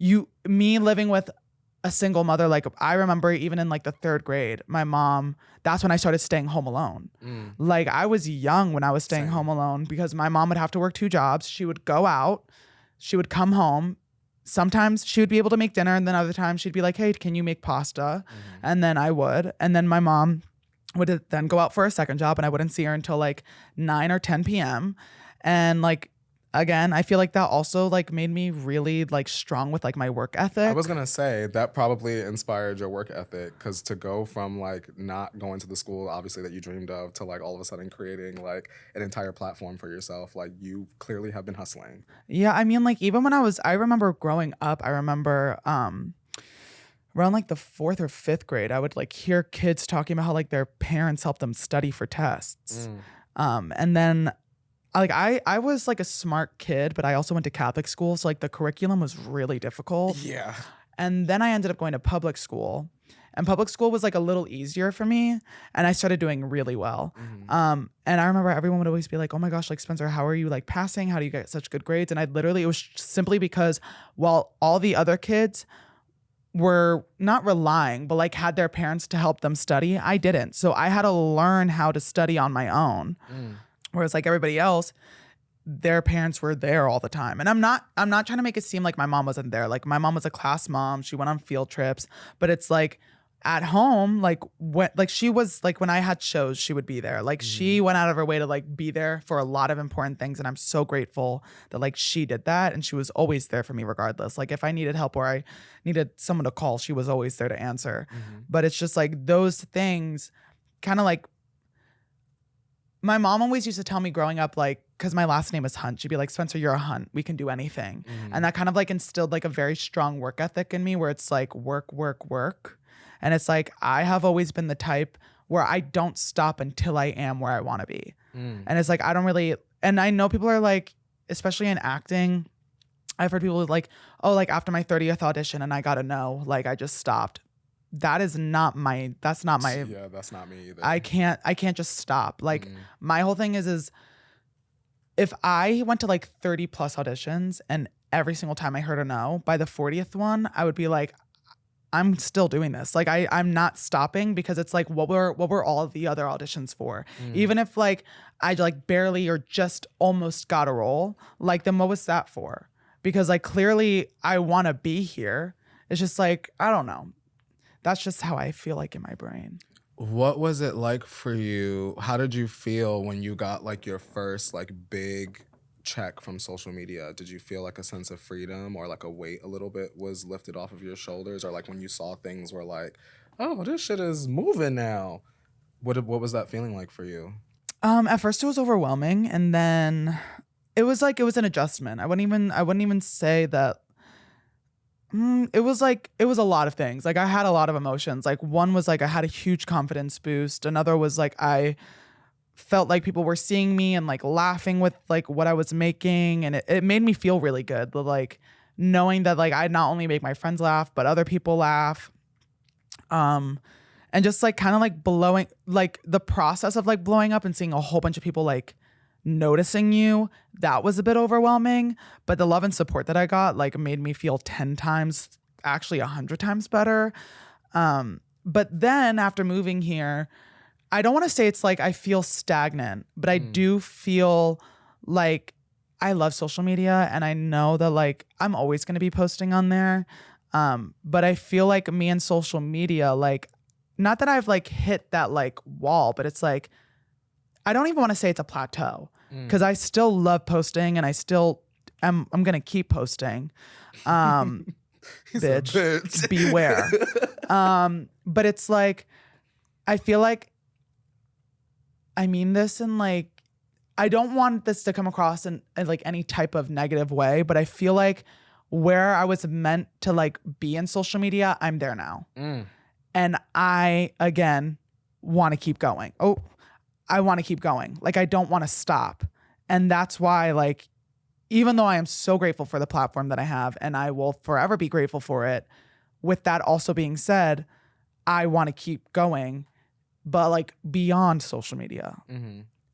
me living with a single mother. Like I remember even in like the 3rd grade, my mom, that's when I started staying home alone. Like I was young when I was staying home alone, because my mom would have to work 2 jobs. She would go out, she would come home. Sometimes she would be able to make dinner, and then other times she'd be like, hey, can you make pasta? And then I would. And then my mom would then go out for a 2nd job, and I wouldn't see her until like 9 or 10 p.m. And like, again, I feel like that also like made me really like strong with like my work ethic. I was going to say that probably inspired your work ethic, because to go from like not going to the school, obviously, that you dreamed of, to like all of a sudden creating like an entire platform for yourself, like you clearly have been hustling. Yeah. I mean, like even when I remember growing up, I remember around like the 4th or 5th grade, I would like hear kids talking about how like their parents helped them study for tests. And then like I was like a smart kid, but I also went to Catholic school. So like the curriculum was really difficult. Yeah. And then I ended up going to public school, and public school was like a little easier for me. And I started doing really well. And I remember everyone would always be like, oh my gosh, like Spencer, how are you like passing? How do you get such good grades? And it was simply because while all the other kids were not relying, but like had their parents to help them study. I didn't. So I had to learn how to study on my own. Whereas like everybody else, their parents were there all the time. And I'm not trying to make it seem like my mom wasn't there. Like my mom was a class mom. She went on field trips, but it's like at home, like she was like when I had shows, she would be there. Like she went out of her way to like be there for a lot of important things. And I'm so grateful that like she did that. And she was always there for me regardless. Like if I needed help or I needed someone to call, she was always there to answer. But it's just like those things kind of like, my mom always used to tell me growing up, like, because my last name is Hunt, she'd be like, Spencer, you're a Hunt. We can do anything. And that kind of like instilled like a very strong work ethic in me where it's like work, work, work. And it's like, I have always been the type where I don't stop until I am where I want to be. And it's like, I don't really, and I know people are like, especially in acting, I've heard people like, oh, like after my 30th audition and I got a no, like I just stopped. That's not my, yeah, that's not me either. I can't just stop. Like my whole thing is if I went to like 30 plus auditions and every single time I heard a no, by the 40th one, I would be like, I'm still doing this. Like I'm not stopping because it's like, what were all the other auditions for? Even if like I like barely or just almost got a role, like then what was that for? Because like clearly I want to be here. It's just like, I don't know. That's just how I feel like in my brain. What was it like for you? How did you feel when you got like your first like big check from social media? Did you feel like a sense of freedom or like a weight a little bit was lifted off of your shoulders? Or like when you saw things were like, oh, this shit is moving now. What was that feeling like for you? At first it was overwhelming, and then it was an adjustment. I wouldn't even say that. It was a lot of things. Like I had a lot of emotions. Like one was like I had a huge confidence boost. Another was like I felt like people were seeing me and like laughing with like what I was making, and it made me feel really good. But like knowing that like I not only make my friends laugh but other people laugh, and just like kind of like blowing, like the process of like blowing up and seeing a whole bunch of people like noticing you, that was a bit overwhelming. But the love and support that I got like made me feel 10 times, actually 100 times better. But then after moving here, I don't want to say it's like I feel stagnant, but I do feel like I love social media and I know that like I'm always going to be posting on there. But I feel like me and social media, like, not that I've like hit that like wall, but it's like, I don't even want to say it's a plateau because I still love posting and I still I'm going to keep posting. Bitch, beware. But it's like, I feel like I mean this in like, I don't want this to come across in like any type of negative way, but I feel like where I was meant to like be in social media, I'm there now. And I, again, want to keep going. I want to keep going. Like, I don't want to stop. And that's why, like, even though I am so grateful for the platform that I have, and I will forever be grateful for it, with that also being said, I want to keep going, but like beyond social media.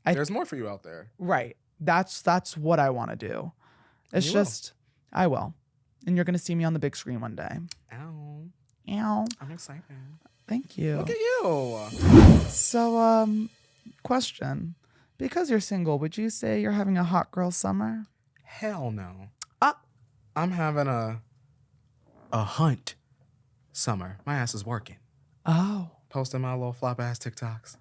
There's more for you out there. Right. That's what I want to do. It's just, I will. And you're going to see me on the big screen one day. Ow. I'm excited. Thank you. Look at you. So, question. Because you're single, would you say you're having a hot girl summer? Hell no. I'm having a hunt summer. My ass is working. Oh. Posting my little flop ass TikToks,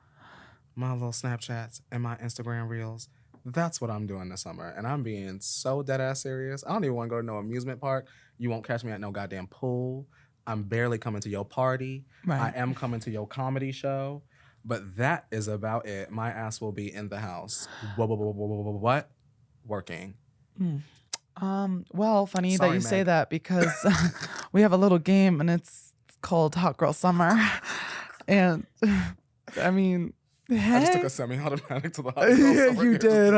my little Snapchats, and my Instagram reels. That's what I'm doing this summer. And I'm being so dead ass serious. I don't even want to go to no amusement park. You won't catch me at no goddamn pool. I'm barely coming to your party. Right. I am coming to your comedy show. But that is about it. My ass will be in the house. What? Working. Well, funny that you say that because we have a little game and it's called Hot Girl Summer. And I mean, hey. I just took a semi-automatic to the hot girl summer. You did.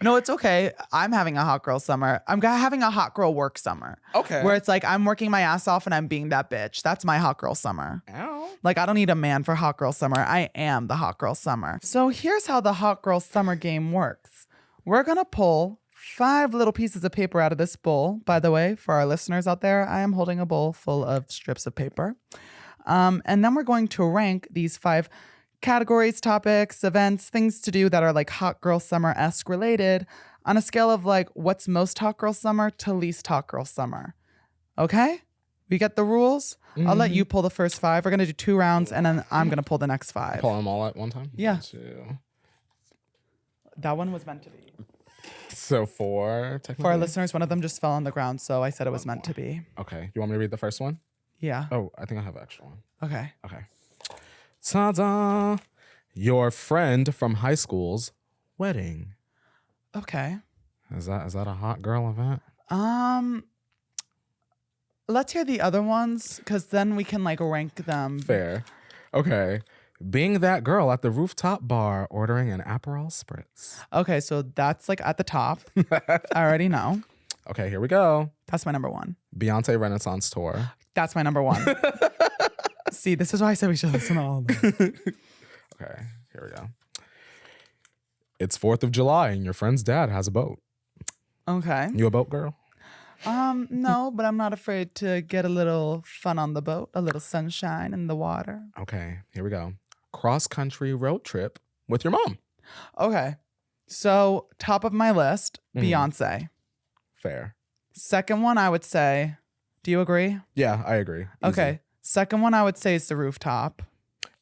No, it's okay. I'm having a hot girl summer. I'm having a hot girl work summer. Okay. Where it's like I'm working my ass off and I'm being that bitch. That's my hot girl summer. Ow. Like, I don't need a man for hot girl summer. I am the hot girl summer. So here's how the hot girl summer game works. We're going to pull 5 little pieces of paper out of this bowl. By the way, for our listeners out there, I am holding a bowl full of strips of paper. And then we're going to rank these 5 categories, topics, events, things to do that are like hot girl summer-esque related on a scale of like what's most hot girl summer to least hot girl summer. Okay? We get the rules. I'll let you pull the first 5. We're going to do 2 rounds and then I'm going to pull the next 5. Pull them all at one time? Yeah. 2. That one was meant to be. So 4, technically? For our listeners, one of them just fell on the ground, so I said it was meant to be. Okay. You want me to read the first one? Yeah. Oh, I think I have an extra one. Okay. Okay. Ta-da! Your friend from high school's wedding. Okay. Is that a hot girl event? Let's hear the other ones, because then we can like rank them. Fair. Okay. Being that girl at the rooftop bar ordering an Aperol Spritz. Okay, so that's like at the top. I already know. Okay, here we go. That's my number 1. Beyonce Renaissance Tour. That's my number 1. See, this is why I said we should listen to all of them. Okay, here we go. It's 4th of July and your friend's dad has a boat. Okay. You a boat girl? No, but I'm not afraid to get a little fun on the boat, a little sunshine in the water. Okay, here we go. Cross-country road trip with your mom. Okay. So, top of my list, Beyonce. Fair. Second one, I would say, do you agree? Yeah, I agree. Easy. Okay. Second one, I would say is the rooftop.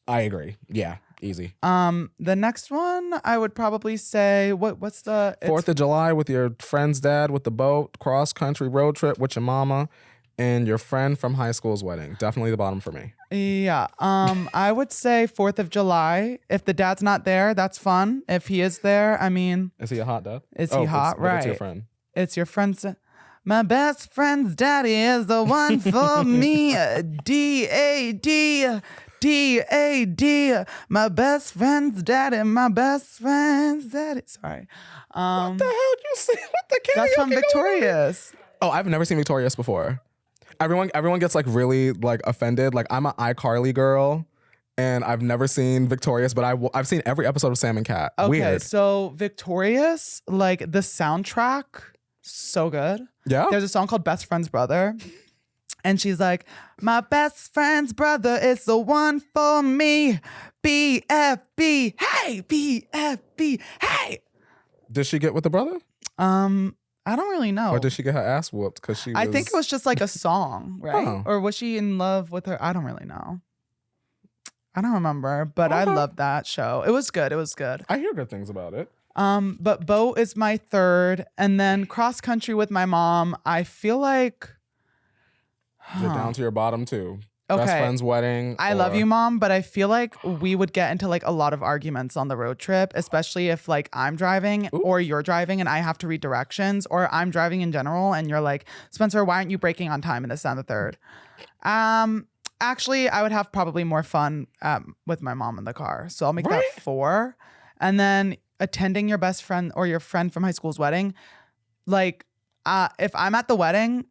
I agree. Yeah, easy. The next one, I would probably say, what's the... 4th of July with your friend's dad with the boat, cross-country road trip with your mama, and your friend from high school's wedding. Definitely the bottom for me. Yeah. I would say 4th of July. If the dad's not there, that's fun. If he is there, I mean... Is he a hot dad? Is he hot? Right. It's your friend. It's your friend's... My best friend's daddy is the one for me. D-A-D. D-A-D. My best friend's daddy. My best friend's daddy. Sorry. What the hell you say? What the karaoke? That's from Victorious. Oh, I've never seen Victorious before. Everyone gets like really like offended. Like I'm an iCarly girl, and I've never seen Victorious, but I've seen every episode of Sam and Cat. Okay, Weird. so Victorious, like the soundtrack, so good. Yeah. There's a song called Best Friend's Brother. And she's like, my best friend's brother is the one for me. BFB, hey, BFB, hey. Did she get with the brother? I don't really know. Or did she get her ass whooped because she was... I think it was just like a song, right? Oh. Or was she in love with her? I don't really know. I don't remember, but I love that show. It was good. It was good. I hear good things about it. But boat is my 3rd. And then cross country with my mom. I feel like... You're down to your bottom 2. Okay. Best friend's wedding. I love you, Mom, but I feel like we would get into like a lot of arguments on the road trip, especially if like I'm driving or you're driving and I have to read directions, or I'm driving in general and you're like, Spencer, why aren't you braking on time? And this and the third. Actually, I would have probably more fun with my mom in the car. So I'll make that 4. And then attending your best friend or your friend from high school's wedding. Like, if I'm at the wedding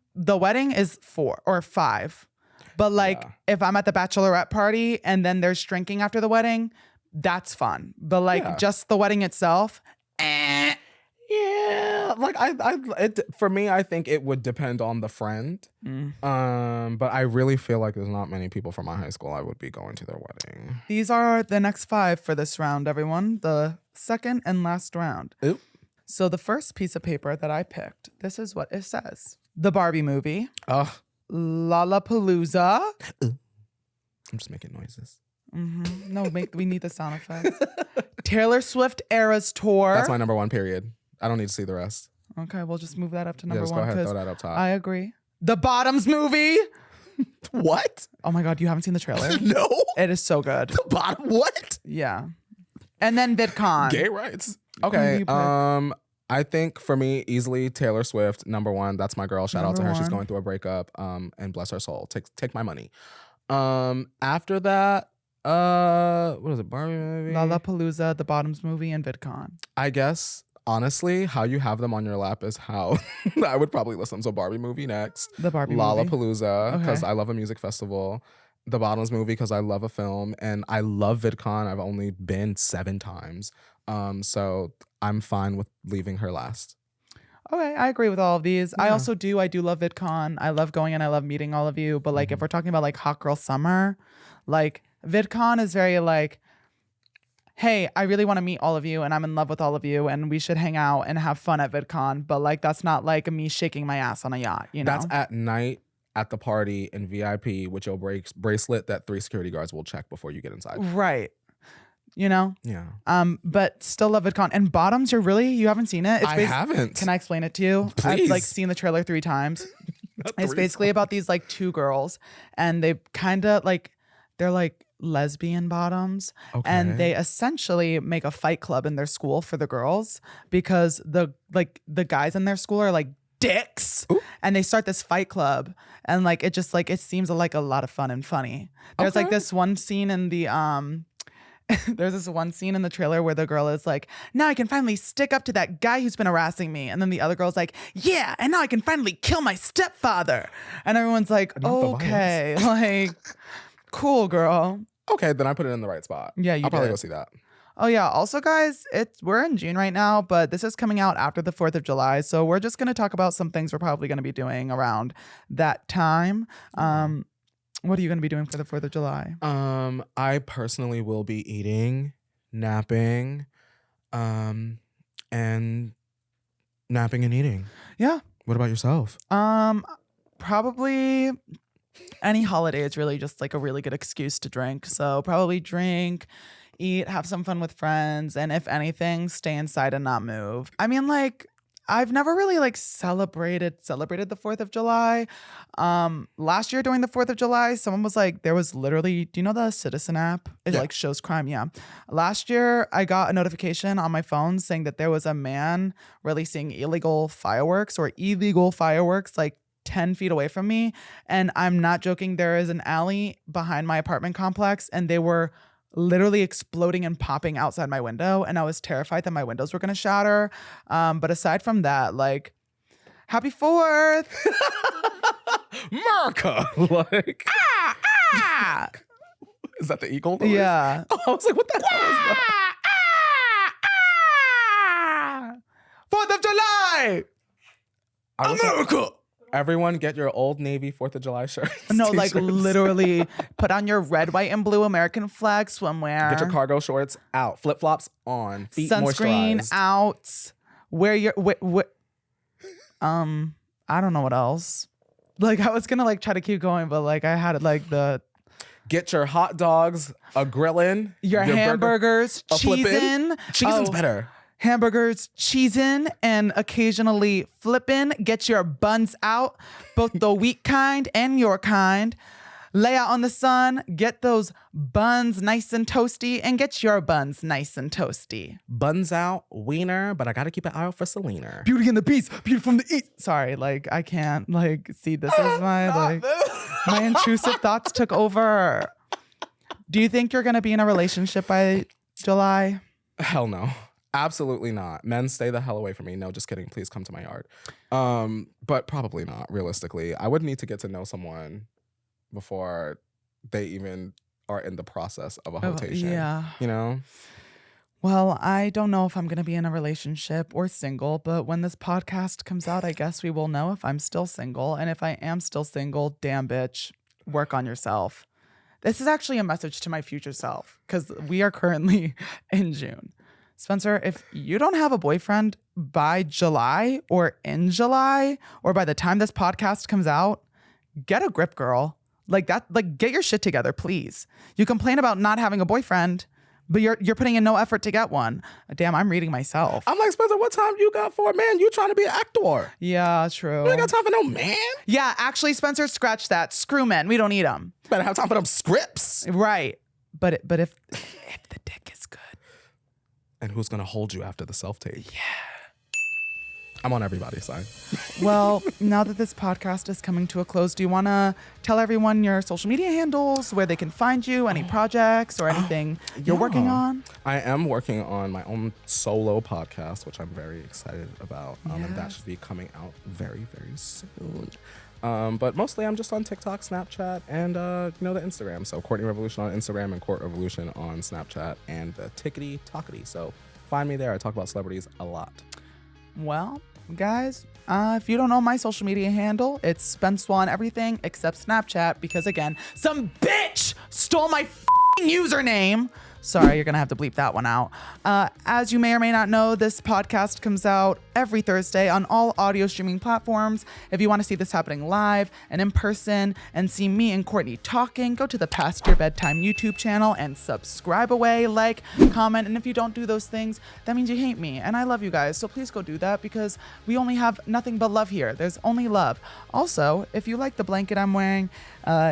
is 4 or 5. But like, if I'm at the bachelorette party and then there's drinking after the wedding, that's fun. But like, just the wedding itself, Yeah, like for me, I think it would depend on the friend. But I really feel like there's not many people from my high school I would be going to their wedding. These are the next 5 for this round, everyone. The second and last round. Oop. So the first piece of paper that I picked, this is what it says: the Barbie movie, Lollapalooza. I'm just making noises. No, we need the sound effects. Taylor Swift Eras Tour. That's my number 1, period. I don't need to see the rest. Okay, we'll just move that up to number 1. Just go ahead, throw that up top. I agree. The Bottoms movie. What? Oh my God, you haven't seen the trailer? No. It is so good. The bottom, what? Yeah. And then VidCon. Gay rights. Okay. I think for me, easily Taylor Swift, number 1. That's my girl. Shout out to her. She's going through a breakup. And bless her soul. Take my money. After that, what is it? Barbie movie? Lollapalooza, the Bottoms movie, and VidCon. I guess honestly, how you have them on your lap is how I would probably listen. So Barbie movie next. The Barbie movie. Lollapalooza, because I love a music festival. The Bottoms movie, because I love a film, and I love VidCon. I've only been 7 times. So I'm fine with leaving her last. Okay, I agree with all of these. Yeah. I do love VidCon. I love going and I love meeting all of you. But like, if we're talking about like hot girl summer, like VidCon is very like, hey, I really want to meet all of you and I'm in love with all of you and we should hang out and have fun at VidCon. But like, that's not like me shaking my ass on a yacht, you know? That's at night at the party in VIP with your bracelet that 3 security guards will check before you get inside. Right. You know? Yeah. But still love VidCon. And Bottoms, you haven't seen it? I haven't. Can I explain it to you? Please. I've like seen the trailer 3 times. It's basically about these like 2 girls and they kind of like, they're like lesbian bottoms. Okay. And they essentially make a fight club in their school for the girls because the guys in their school are like dicks. Ooh. And they start this fight club and like it just like it seems like a lot of fun and funny. There's like this one scene in the there's this one scene in the trailer where the girl is like, now I can finally stick up to that guy who's been harassing me. And then the other girl's like, yeah, and now I can finally kill my stepfather. And everyone's like, okay, like, cool, girl. Okay, then I put it in the right spot. Yeah, I'll probably go see that. Oh yeah. Also, guys, we're in June right now, but this is coming out after the 4th of July. So we're just gonna talk about some things we're probably gonna be doing around that time. What are you gonna be doing for the 4th of July? I personally will be eating, napping, and napping and eating. Yeah. What about yourself? Probably any holiday is really just like a really good excuse to drink. So probably drink, eat, have some fun with friends, and if anything, stay inside and not move. I mean, like, I've never really like celebrated the 4th of July. Last year during the 4th of July, someone was like, there was literally, do you know the Citizen app? It like shows crime. Yeah. Last year I got a notification on my phone saying that there was a man releasing illegal fireworks like 10 feet away from me. And I'm not joking. There is an alley behind my apartment complex and they were literally exploding and popping outside my window. And I was terrified that my windows were going to shatter. But aside from that, like, happy 4th. America. Like, is that the eagle noise? Yeah. Oh, I was like, what the hell is that? 4th of July. America. Everyone get your Old Navy 4th of July shirts. No, like literally put on your red, white, and blue American flag swimwear. Get your cargo shorts out. Flip-flops on. Feet sunscreen moisturized. out. Wear your... I don't know what else. Like, I was gonna like try to keep going, but like I had like the... Get your hot dogs, a grillin'. Your hamburgers, cheesin'. Cheesin's better. Hamburgers, cheesin', and occasionally flippin'. Get your buns out, both the wheat kind and your kind. Lay out on the sun, get those buns nice and toasty, and get your buns nice and toasty. Buns out, wiener, but I gotta keep an eye out for Selena. Beauty and the Beast, beauty from the East. Sorry, like I can't like see this is my like my intrusive thoughts took over. Do you think you're gonna be in a relationship by July? Hell no. Absolutely not. Men, stay the hell away from me. No, just kidding. Please come to my yard. But probably not, realistically. I would need to get to know someone before they even are in the process of a hotation. Yeah. You know? Well, I don't know if I'm going to be in a relationship or single, but when this podcast comes out, I guess we will know if I'm still single. And if I am still single, damn bitch, work on yourself. This is actually a message to my future self because we are currently in June. Spencer, if you don't have a boyfriend by July or in July or by the time this podcast comes out, get a grip, girl. Like that, like get your shit together, please. You complain about not having a boyfriend, but you're putting in no effort to get one. Damn, I'm reading myself. I'm like, Spencer, what time you got for a man? You trying to be an actor. Yeah, true. You ain't got time for no man. Yeah, actually, Spencer, scratch that. Screw men. We don't need them. Better have time for them scripts. Right. But if the dick is good. And who's going to hold you after the self-tape? Yeah. I'm on everybody's side. Well, now that this podcast is coming to a close, do you want to tell everyone your social media handles, where they can find you, any projects or anything you're working on? I am working on my own solo podcast, which I'm very excited about. And that should be coming out very, very soon. But mostly I'm just on TikTok, Snapchat, and the Instagram. So Courtney Revolution on Instagram and Court Revolution on Snapchat and the Tickety Talkety. So find me there. I talk about celebrities a lot. Well, guys, if you don't know my social media handle, it's Spencewuah on everything except Snapchat because, again, some bitch stole my username. Sorry, you're going to have to bleep that one out. As you may or may not know, this podcast comes out every Thursday on all audio streaming platforms. If you want to see this happening live and in person and see me and Courtney talking, go to the Past Your Bedtime YouTube channel and subscribe away, like, comment. And if you don't do those things, that means you hate me. And I love you guys. So please go do that because we only have nothing but love here. There's only love. Also, if you like the blanket I'm wearing,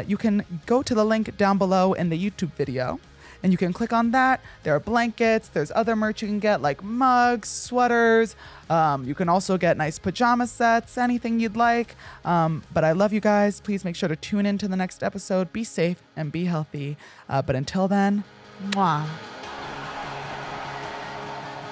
you can go to the link down below in the YouTube video. And you can click on that. There are blankets. There's other merch you can get like mugs, sweaters. You can also get nice pajama sets, anything you'd like. But I love you guys. Please make sure to tune in to the next episode. Be safe and be healthy. But until then, mwah.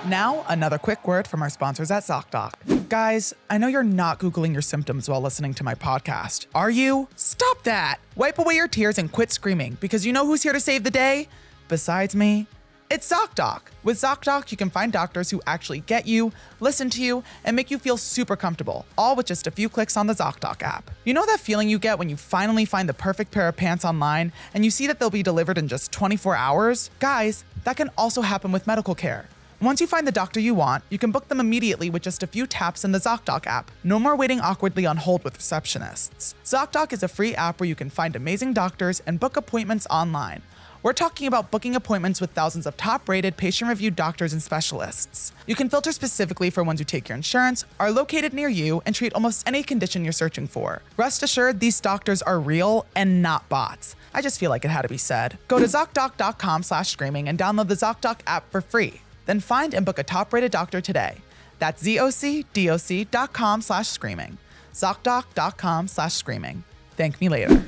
Now, another quick word from our sponsors at ZocDoc. Guys, I know you're not Googling your symptoms while listening to my podcast. Are you? Stop that! Wipe away your tears and quit screaming because you know who's here to save the day? Besides me, it's ZocDoc. With ZocDoc, you can find doctors who actually get you, listen to you, and make you feel super comfortable, all with just a few clicks on the ZocDoc app. You know that feeling you get when you finally find the perfect pair of pants online and you see that they'll be delivered in just 24 hours? Guys, that can also happen with medical care. Once you find the doctor you want, you can book them immediately with just a few taps in the ZocDoc app. No more waiting awkwardly on hold with receptionists. ZocDoc is a free app where you can find amazing doctors and book appointments online. We're talking about booking appointments with thousands of top-rated, patient-reviewed doctors and specialists. You can filter specifically for ones who take your insurance, are located near you, and treat almost any condition you're searching for. Rest assured, these doctors are real and not bots. I just feel like it had to be said. Go to ZocDoc.com/screaming and download the ZocDoc app for free. Then find and book a top-rated doctor today. That's ZocDoc.com/screaming. ZocDoc.com/screaming. Thank me later.